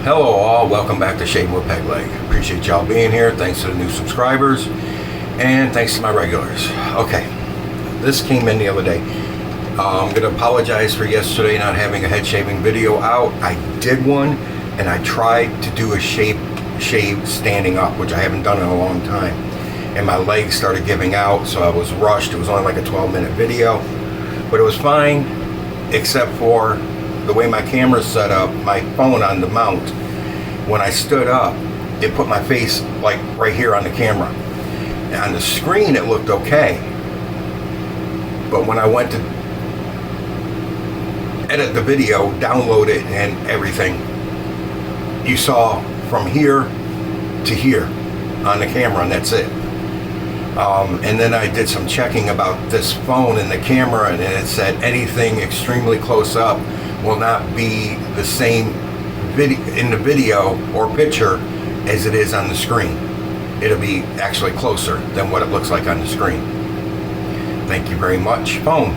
Hello all, welcome back to Shaving with Peg Leg. Appreciate y'all being here. Thanks to the new subscribers and thanks to my regulars. Okay, this came in the other day. I'm gonna apologize for yesterday not having a head shaving video out. I did one and I tried to do a shave standing up, which I haven't done in a long time, and my legs started giving out, so I was rushed. It was only like a 12-minute video, but it was fine except for the way my camera's set up, my phone on the mount. When I stood up, it put my face like right here on the camera. And on the screen it looked okay, but when I went to edit the video, download it and everything, you saw from here to here on the camera, and that's it. And then I did some checking about this phone and the camera, and it said anything extremely close up will not be the same in the video or picture as it is on the screen. It'll be actually closer than what it looks like on the screen. Thank you very much, phone.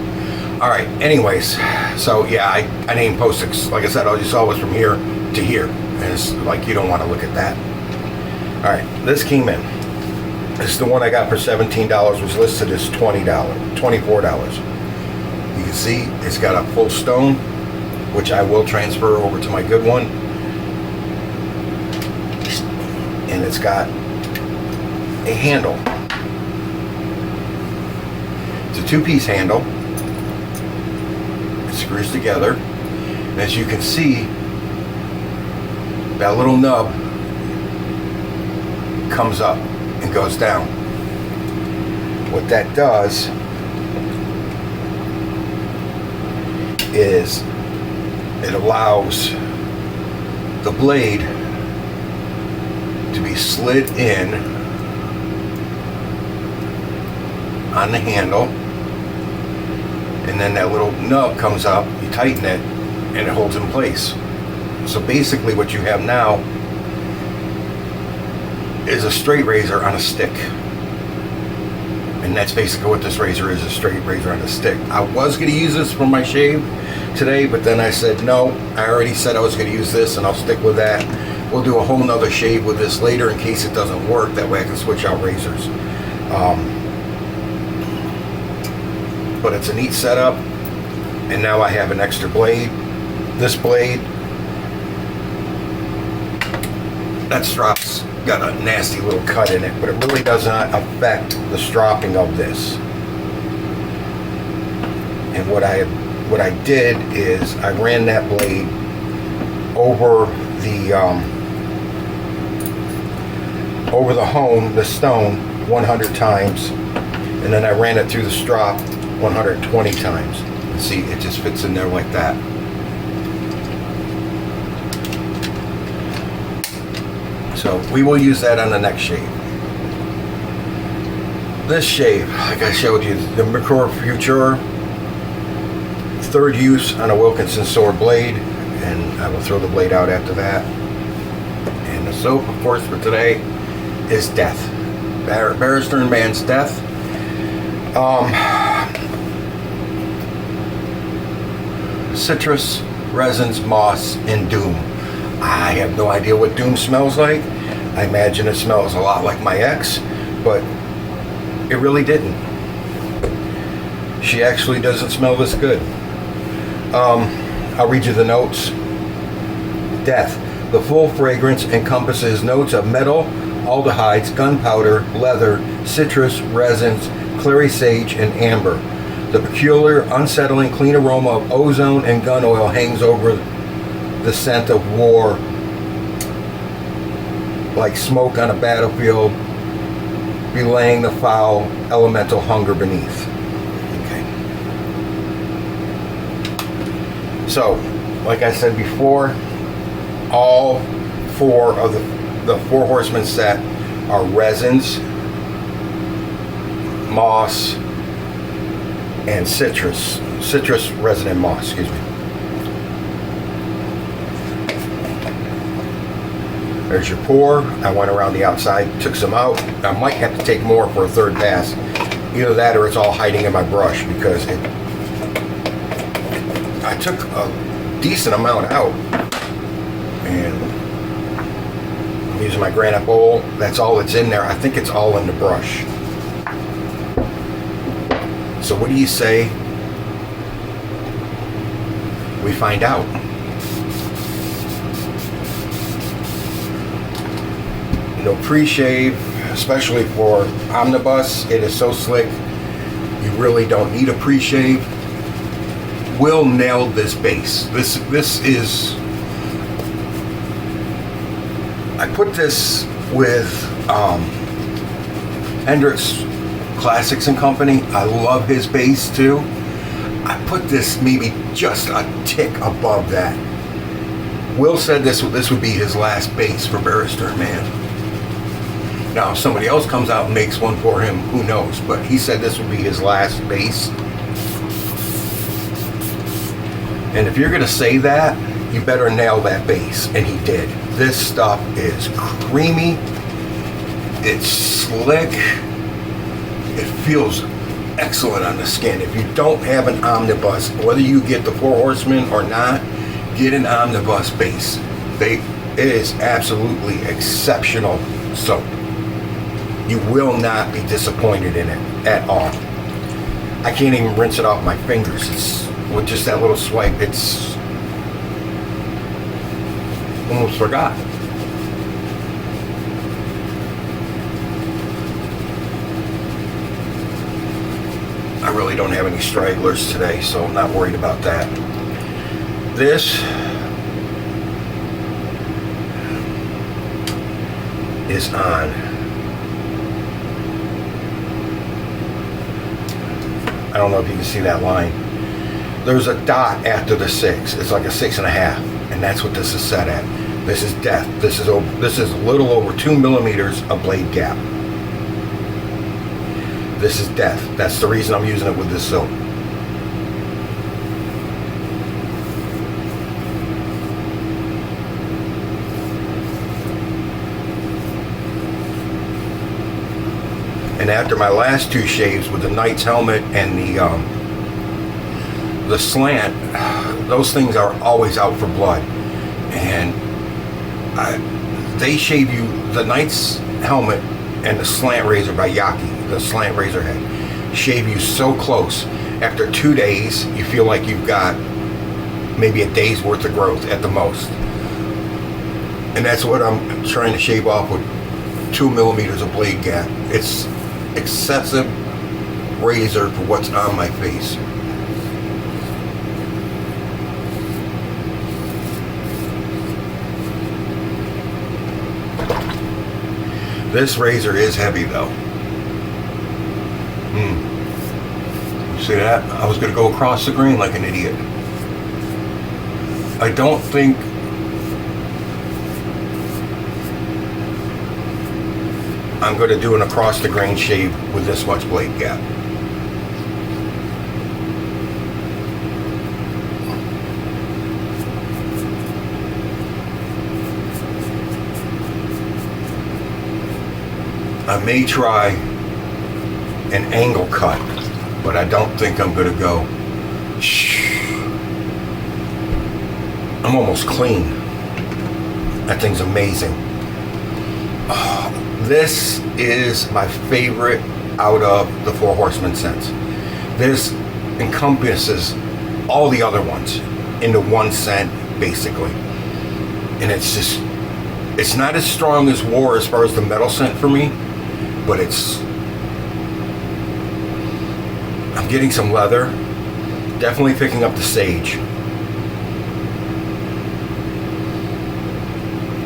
All right, anyways, so yeah, I didn't post it. Like I said, all you saw was from here to here, and it's like you don't want to look at that. All right, this came in. This is the one I got for $17, was listed as $24. You can see it's got a full stone, which I will transfer over to my good one. And it's got a handle. It's a two-piece handle. It screws together. And as you can see, that little nub comes up and goes down. What that does is it allows the blade to be slid in on the handle, and then that little nub comes up, you tighten it, and it holds in place. So basically what you have now is a straight razor on a stick. And that's basically what this razor is, a straight razor on a stick. I was going to use this for my shave today, but then I said no. I already said I was going to use this, and I'll stick with that. We'll do a whole nother shave with this later in case it doesn't work. That way I can switch out razors. But it's a neat setup, and now I have an extra blade. This blade, that strop's got a nasty little cut in it, but it really does not affect the stropping of this. And what I did is I ran that blade over the stone 100 times, and then I ran it through the strop 120 times. And see, it just fits in there like that. So we will use that on the next shave. This shave, like I showed you, the Micro Future, third use on a Wilkinson sword blade, and I will throw the blade out after that. And the soap, of course, for today is Death. Barrister and Man's Death. Citrus, resins, moss, and doom. I have no idea what doom smells like. I imagine it smells a lot like my ex, but it really didn't. She actually doesn't smell this good. I'll read you the notes. Death. The full fragrance encompasses notes of metal, aldehydes, gunpowder, leather, citrus, resins, clary sage, and amber. The peculiar, unsettling, clean aroma of ozone and gun oil hangs over the scent of war, like smoke on a battlefield, belaying the foul elemental hunger beneath. Okay. So, like I said before, all four of the Four Horsemen set are resins, moss, and citrus resin and moss, excuse me. There's your pour. I went around the outside, took some out. I might have to take more for a third pass. Either that or it's all hiding in my brush, because I took a decent amount out. And I'm using my granite bowl. That's all that's in there. I think it's all in the brush. So what do you say we find out? No pre-shave, especially for Omnibus. It is so slick. You really don't need a pre-shave. Will nailed this base. This is. I put this with Hendrix Classics and Company. I love his base too. I put this maybe just a tick above that. Will said this would be his last base for Barrister Man. Now, if somebody else comes out and makes one for him, who knows? But he said this would be his last base. And if you're going to say that, you better nail that base. And he did. This stuff is creamy. It's slick. It feels excellent on the skin. If you don't have an Omnibus, whether you get the Four Horsemen or not, get an Omnibus base. It is absolutely exceptional soap. You will not be disappointed in it at all. I can't even rinse it off my fingers. It's with just that little swipe. It's almost forgot. I really don't have any stragglers today, so I'm not worried about that. This is on. I don't know if you can see that line. There's a dot after the 6. It's like a 6.5, and that's what this is set at. This is death. This is a little over 2 millimeters of blade gap. This is death. That's the reason I'm using it with this soap. And after my last 2 shaves with the Knight's helmet and the slant, those things are always out for blood. And they shave you, the Knight's helmet and the slant razor by Yaki, the slant razor head, shave you so close. After 2 days, you feel like you've got maybe a day's worth of growth at the most. And that's what I'm trying to shave off with 2 millimeters of blade gap. It's excessive razor for what's on my face. This razor is heavy though. See that? I was going to go across the grain like an idiot. I don't think I'm going to do an across the grain shave with this much blade gap. I may try an angle cut, but I don't think I'm going to go. I'm almost clean. That thing's amazing. This is my favorite out of the Four Horsemen scents. This encompasses all the other ones into one scent, basically. And it's just, it's not as strong as War as far as the metal scent for me, but I'm getting some leather, definitely picking up the sage.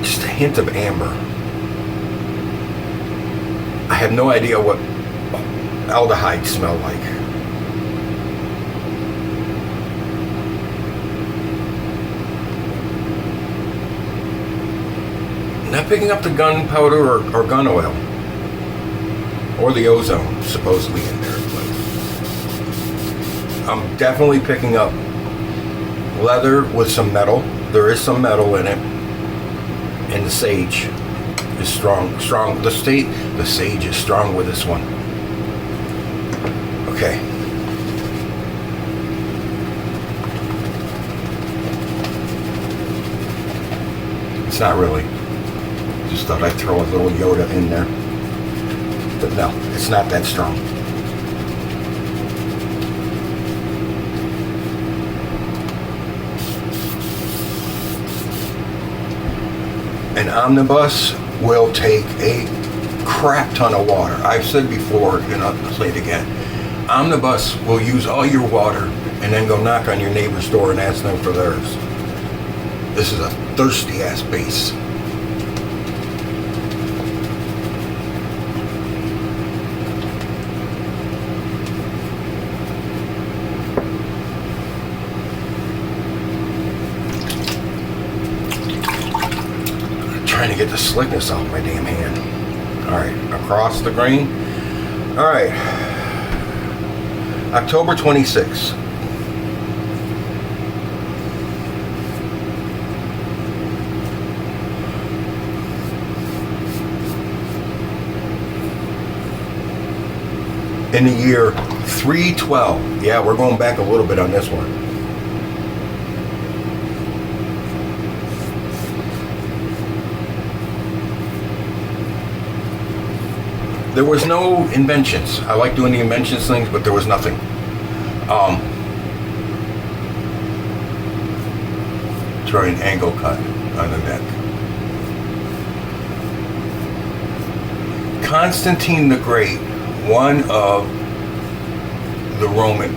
Just a hint of amber. I have no idea what aldehyde smell like. Not picking up the gunpowder or gun oil. Or the ozone, supposedly in there. But I'm definitely picking up leather with some metal. There is some metal in it. And the sage is strong. The sage is strong with this one. Okay. It's not really. Just thought I'd throw a little Yoda in there. But no, it's not that strong. An Omnibus will take a crap ton of water. I've said before, and I'll say it again. Omnibus will use all your water and then go knock on your neighbor's door and ask them for theirs. This is a thirsty ass base. Trying to get the slickness off my damn hand. Alright, across the grain. Alright. October 26th. In the year 312. Yeah, we're going back a little bit on this one. There was no inventions. I like doing the inventions things, but there was nothing. Try an angle cut on the neck. Constantine the Great, one of the Roman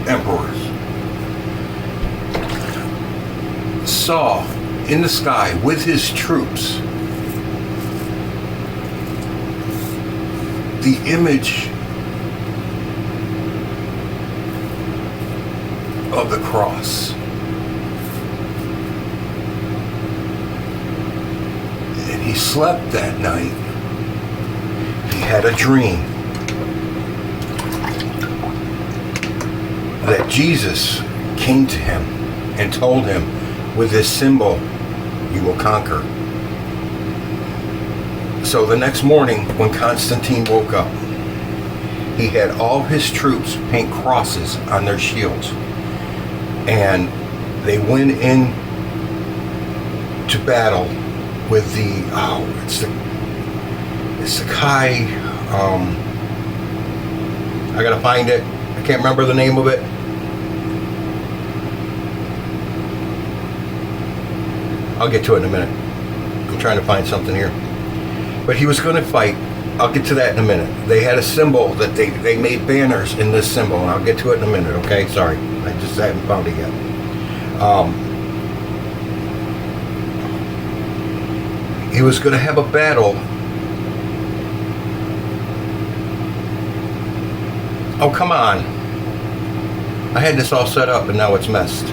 emperors, saw in the sky with his troops the image of the cross. And he slept that night. He had a dream that Jesus came to him and told him, with this symbol, you will conquer. So the next morning, when Constantine woke up, he had all his troops paint crosses on their shields. And they went in to battle with the, it's the Kai, I gotta find it. I can't remember the name of it. I'll get to it in a minute. I'm trying to find something here. But he was going to fight. I'll get to that in a minute. They had a symbol that they made banners in this symbol, and I'll get to it in a minute, okay? Sorry, I just haven't found it yet. He was going to have a battle. Oh, come on. I had this all set up, and now it's messed.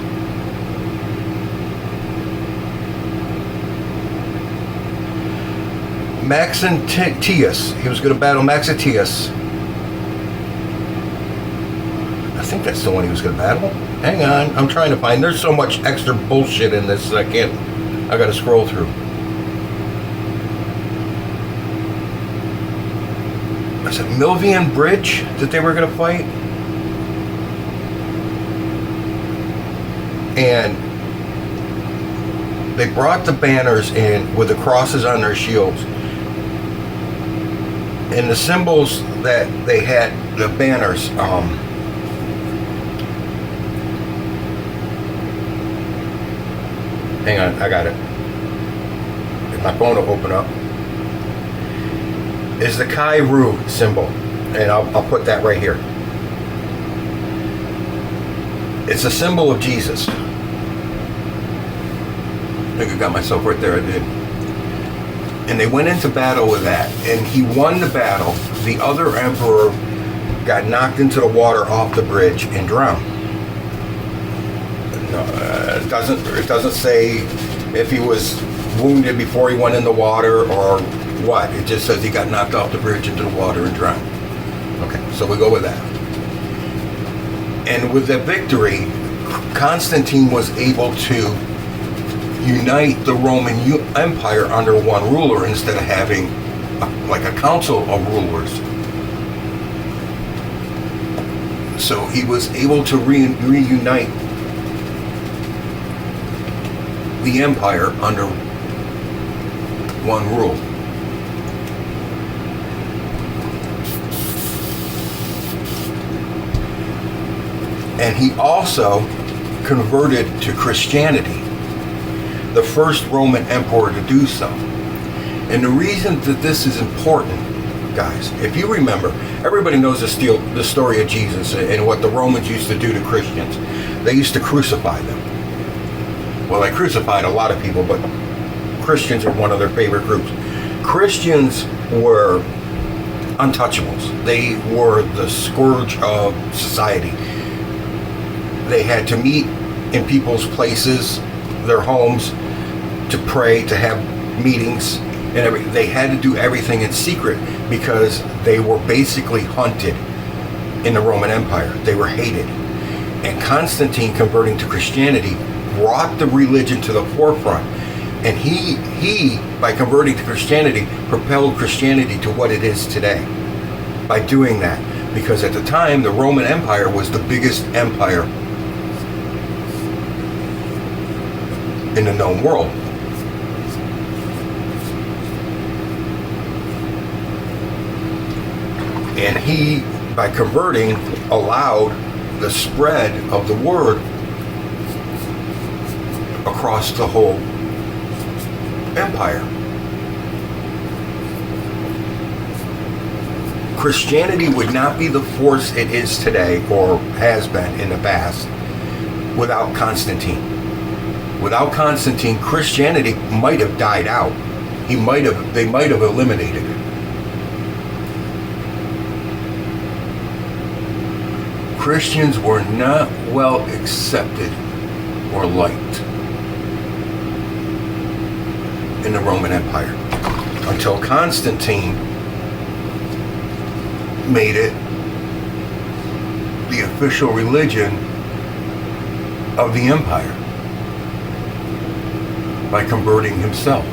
Maxentius. He was going to battle Maxentius. I think that's the one he was going to battle. Hang on, I'm trying to find. There's so much extra bullshit in this that I got to scroll through. Was it Milvian Bridge that they were going to fight? And they brought the banners in with the crosses on their shields. And the symbols that they had, the banners, hang on, I got it. If my phone will open up. Is the Kairu symbol. And I'll put that right here. It's a symbol of Jesus. I think I got myself right there, I did. And they went into battle with that, and he won the battle. The other emperor got knocked into the water off the bridge and drowned. No, it doesn't say if he was wounded before he went in the water or what. It just says he got knocked off the bridge into the water and drowned. Okay, so we go with that. And with the victory, Constantine was able to unite the Roman Empire under one ruler instead of having like a council of rulers. So he was able to reunite the empire under one rule. And he also converted to Christianity, the first Roman emperor to do so. And the reason that this is important, guys, if you remember, everybody knows the story of Jesus and what the Romans used to do to Christians. They used to crucify them. Well, they crucified a lot of people, but Christians are one of their favorite groups. Christians were untouchables. They were the scourge of society. They had to meet in people's places, their homes, to pray, to have meetings, and they had to do everything in secret because they were basically hunted in the Roman Empire. They were hated. And Constantine, converting to Christianity, brought the religion to the forefront. And he, by converting to Christianity, propelled Christianity to what it is today. By doing that. Because at the time, the Roman Empire was the biggest empire in the known world. And he, by converting, allowed the spread of the word across the whole empire. Christianity would not be the force it is today, or has been in the past, without Constantine. Without Constantine, Christianity might have died out. They might have eliminated it. Christians were not well accepted or liked in the Roman Empire until Constantine made it the official religion of the empire by converting himself.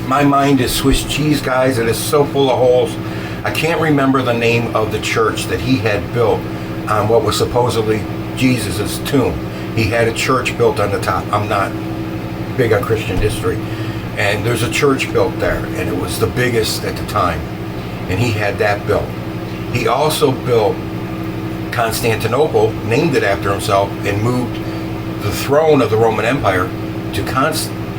My mind is Swiss cheese, guys. It is so full of holes. I can't remember the name of the church that he had built on what was supposedly Jesus' tomb. He had a church built on the top. I'm not big on Christian history. And there's a church built there, and it was the biggest at the time. And he had that built. He also built Constantinople, named it after himself, and moved the throne of the Roman Empire to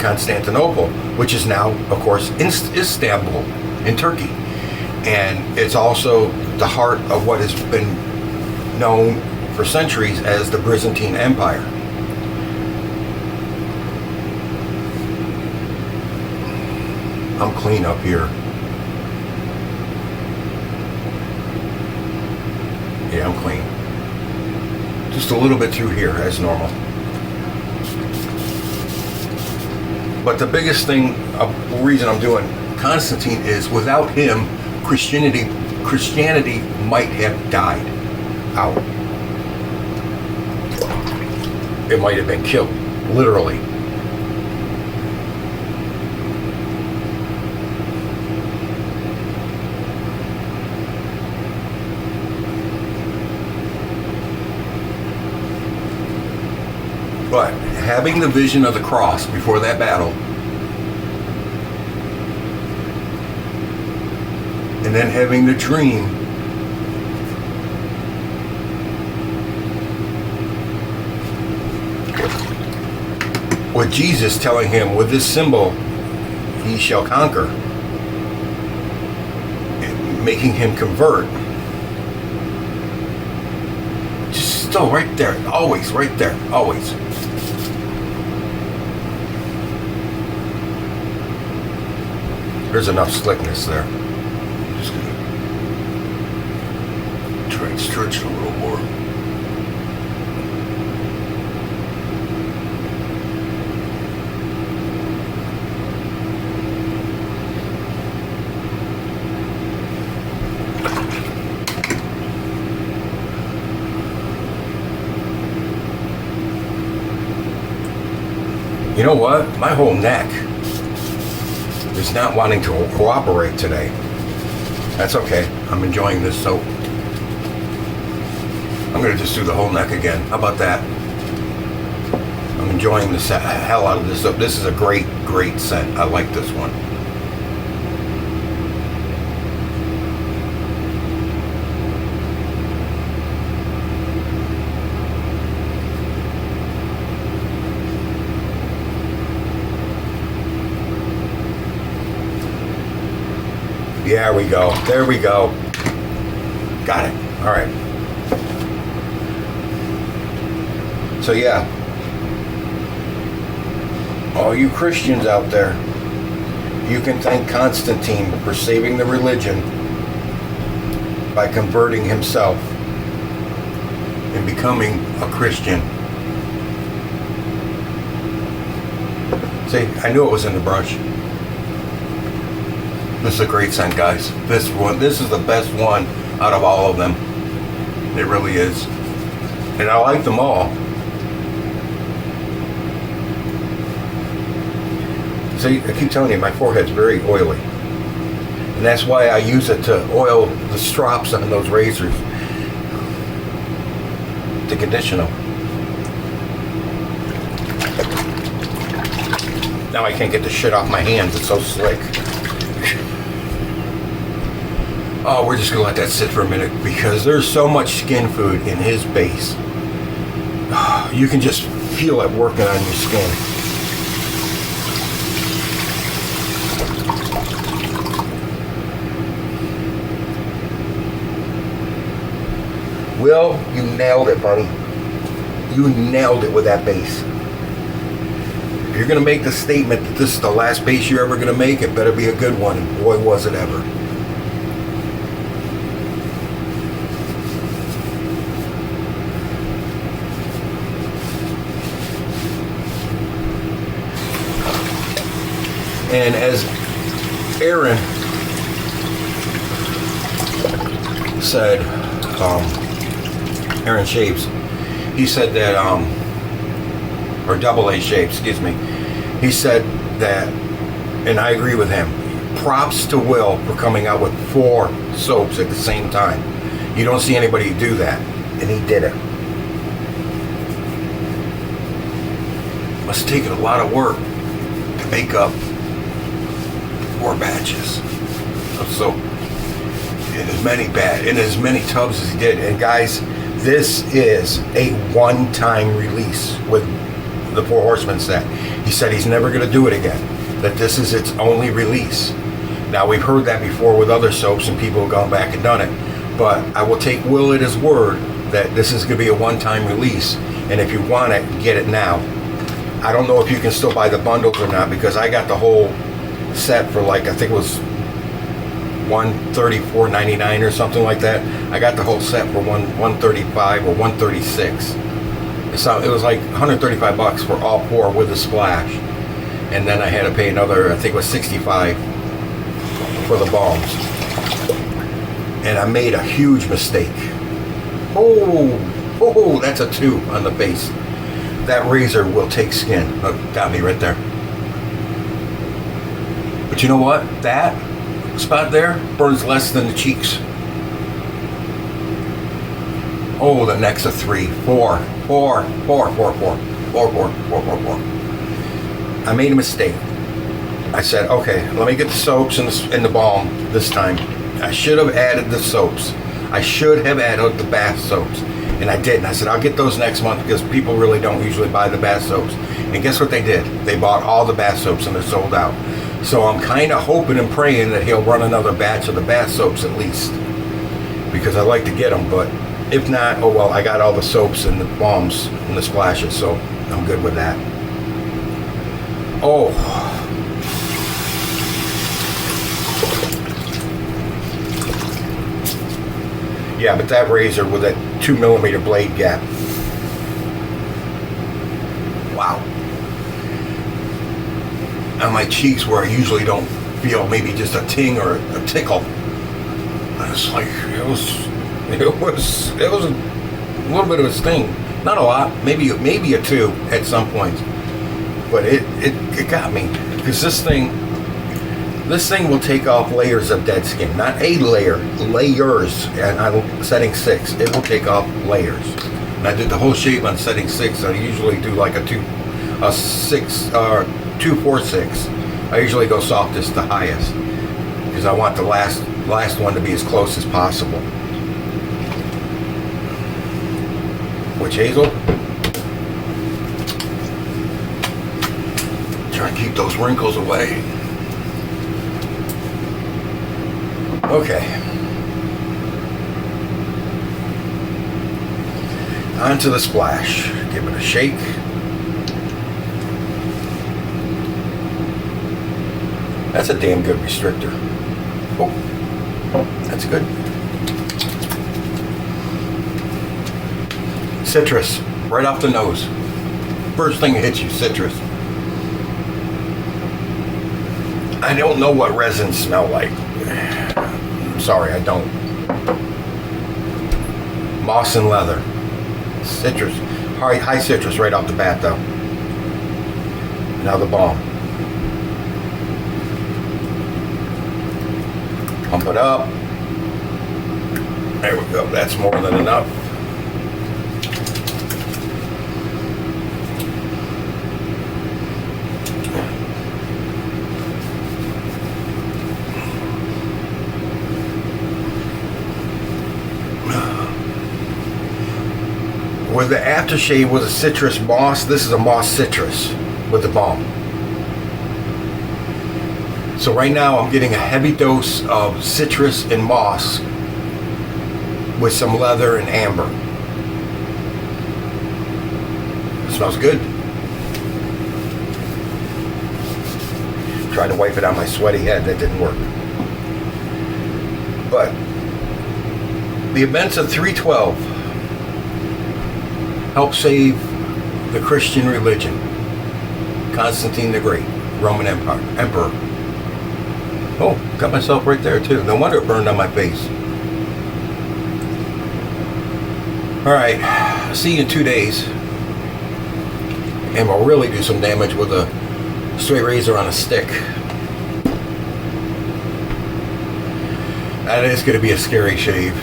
Constantinople, which is now, of course, Istanbul in Turkey. And it's also the heart of what has been known for centuries as the Byzantine Empire. I'm clean up here. Yeah, I'm clean. Just a little bit through here as normal. But the biggest thing, reason I'm doing Constantine is without him, Christianity might have died out. It might have been killed, literally. But having the vision of the cross before that battle, and then having the dream, with Jesus telling him, with this symbol he shall conquer, and making him convert. Just still right there, always right there, always. There's enough slickness there. Just gonna try and stretch it a little more. You know what? My whole neck is not wanting to cooperate today. That's okay. I'm enjoying this soap. I'm going to just do the whole neck again. How about that? I'm enjoying the hell out of this. This is a great scent. I like this one. There we go. There we go. Got it. All right. So yeah, all you Christians out there, you can thank Constantine for saving the religion by converting himself and becoming a Christian. See, I knew it was in the brush. This is a great scent, guys. This is the best one out of all of them. It really is. And I like them all. See, I keep telling you, my forehead's very oily. And that's why I use it to oil the strops on those razors to condition them. Now I can't get the shit off my hands. It's so slick. Oh, we're just gonna let that sit for a minute because there's so much skin food in his base. You can just feel it working on your skin. Will, you nailed it, buddy. You nailed it with that base. If you're gonna make the statement that this is the last base you're ever gonna make, it better be a good one. And boy, was it ever. And as Aaron said, Aaron Shaves, he said that, or DoubleA Shaves, excuse me, he said that, and I agree with him, props to Will for coming out with 4 soaps at the same time. You don't see anybody do that, and he did it. Must have taken a lot of work to make up 4 batches of soap in as many tubs as he did. And guys, this is a one-time release with the Four Horsemen set. He said he's never going to do it again, that this is its only release. Now, we've heard that before with other soaps and people have gone back and done it, but I will take Will at his word that this is going to be a one-time release, and if you want it, get it now. I don't know if you can still buy the bundles or not, because I got the whole set for like, I think it was $134.99 or something like that. I got the whole set for $135 or $136. So it was like $135 for all 4 with a splash, and then I had to pay another, I think it was $65 for the balms. And I made a huge mistake. Oh, that's a 2 on the base. That razor will take skin. Oh, got me right there. But you know what? That spot there burns less than the cheeks. Oh, the neck's a 3, 4. I made a mistake. I said, okay, let me get the soaps and the balm this time. I should have added the soaps. I should have added the bath soaps. And I didn't. I said, I'll get those next month because people really don't usually buy the bath soaps. And guess what they did? They bought all the bath soaps and they're sold out. So I'm kind of hoping and praying that he'll run another batch of the bath soaps at least, because I like to get them. But if not, oh well, I got all the soaps and the balms and the splashes, so I'm good with that. Oh. Yeah, but that razor with that 2mm blade gap. Wow. On my cheeks where I usually don't feel maybe just a ting or a tickle. It's like, it was a little bit of a sting. Not a lot, maybe a 2 at some points. But it got me. Because this thing will take off layers of dead skin. Not a layer, layers. And on setting 6, it will take off layers. And I did the whole shave on setting 6. I usually do like a a 246. I usually go softest to highest because I want the last one to be as close as possible. Witch hazel. Try and keep those wrinkles away. Okay. On to the splash. Give it a shake. That's a damn good restrictor. Oh, that's good. Citrus, right off the nose. First thing that hits you, citrus. I don't know what resins smell like. I'm sorry, I don't. Moss and leather. Citrus. High citrus right off the bat, though. Now the balm. Pump it up. There we go. That's more than enough. Where the aftershave was a citrus moss, this is a moss citrus with the balm. So right now I'm getting a heavy dose of citrus and moss with some leather and amber. It smells good. Tried to wipe it on my sweaty head, that didn't work. But the events of 312 helped save the Christian religion. Constantine the Great, Roman Emperor. Oh, got myself right there too. No wonder it burned on my face. Alright, see you in 2 days. And we'll really do some damage with a straight razor on a stick. That is going to be a scary shave.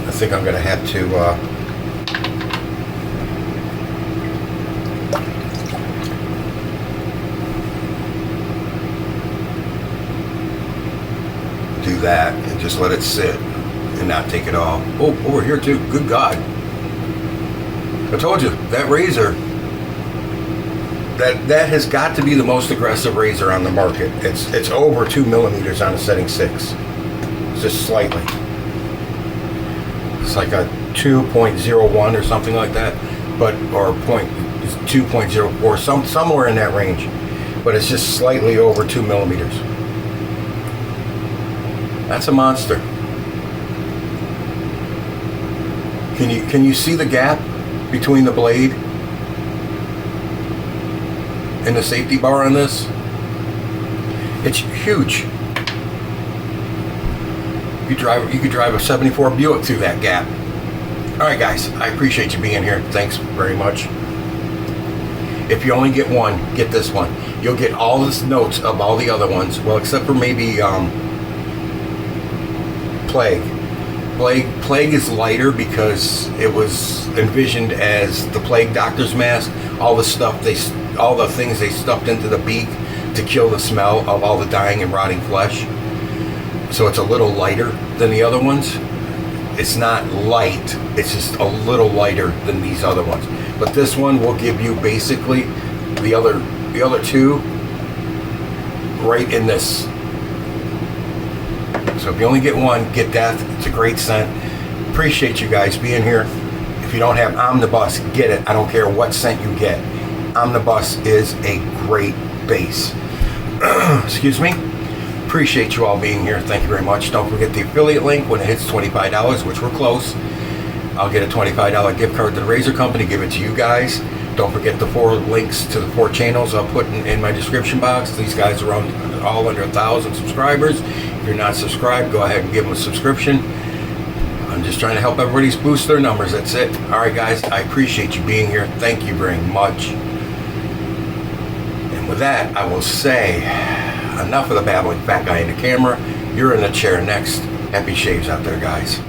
I think I'm going to have to do that and just let it sit and not take it off. Oh, over here too. Good God. I told you, that razor, that has got to be the most aggressive razor on the market. It's over 2 millimeters on a setting 6. Just slightly. It's like a 2.01 or something like that, but or 2.04, somewhere in that range. But it's just slightly over 2 millimeters. That's a monster. Can you see the gap between the blade and the safety bar on this? It's huge. You could drive a 74 Buick through that gap. All right, guys, I appreciate you being here. Thanks very much. If you only get one, get this one. You'll get all the notes of all the other ones. Well, except for maybe Plague. Plague is lighter because it was envisioned as the plague doctor's mask. All the things they stuffed into the beak to kill the smell of all the dying and rotting flesh. So it's a little lighter than the other ones. It's not light, it's just a little lighter than these other ones. But this one will give you basically the other two right in this. So if you only get one, get Death. It's a great scent. Appreciate you guys being here. If you don't have Omnibus, get it. I don't care what scent you get. Omnibus is a great base. Excuse me. Appreciate you all being here. Thank you very much. Don't forget the affiliate link when it hits $25, which we're close. I'll get a $25 gift card to the razor company, give it to you guys. Don't forget the 4 links to the 4 channels I'll put in my description box. These guys are all under 1,000 subscribers. If you're not subscribed, go ahead and give them a subscription. I'm just trying to help everybody boost their numbers. That's it. All right, guys, I appreciate you being here. Thank you very much. And with that, I will say, enough of the babbling fat guy in the camera. You're in the chair next. Happy shaves out there, guys.